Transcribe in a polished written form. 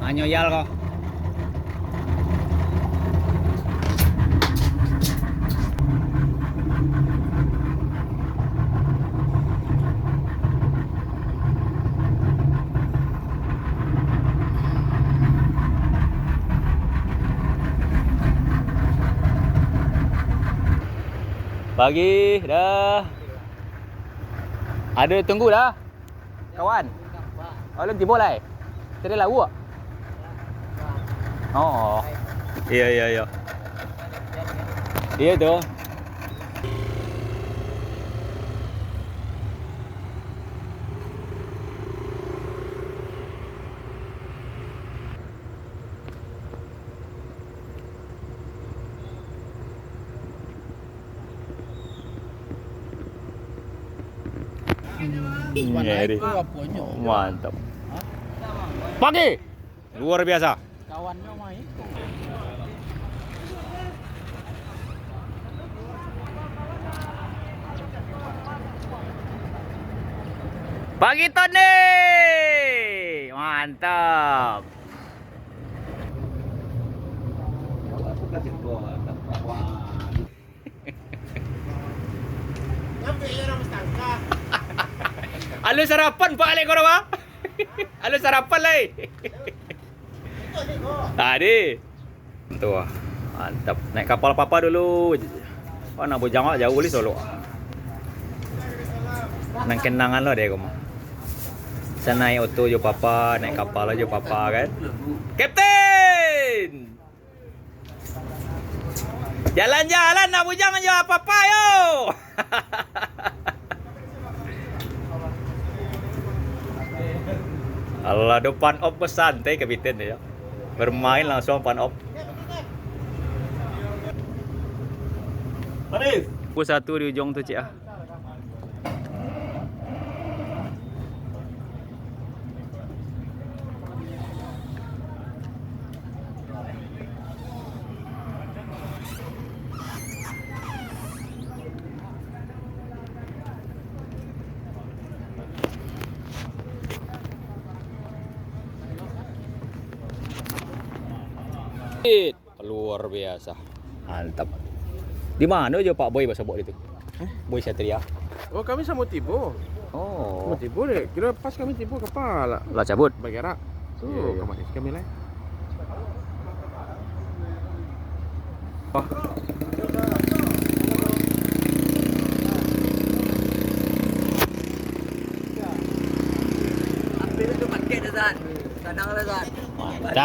Anyoyal kau. Pagi, dah. Ada tunggu dah. Kawan. Oh, belum tiba lah. Tadi lalu ah. Oh. Iya, iya, iya. Iya tu. Ngeri. Mantap. Pagi. Luar biasa. Kawannya main. Pagi Tony. Mantap. Halo sarapan Pak Ale kau apa? Halo sarapan lai. Tadi. Tuh. Mantap. Naik kapal papa dulu. Oh, nak bujang jauh boleh Solo. Nang kenangan lo deh kamu. Saya naik auto jo papa, naik kapal aja papa kan. Kapten. Jalan-jalan nak bujang aja papa yo. Allah depan op santai kapten ya. Bermain langsung pan op. Arif. Aku satu di ujung tu cik ah. Luar biasa. Mantap. Di mana aja Pak Boy bahasa bok itu? Boy Satria. Oh, kami sama tibo. Oh. Sama tibo deh. Kira pas kami tibo kepala. Lah cabut. Bagara. Tuh, Iya. kemarin kami lah. Oh. Ambil itu paket dah, Zat. Kadang lah, Zat. Mantap.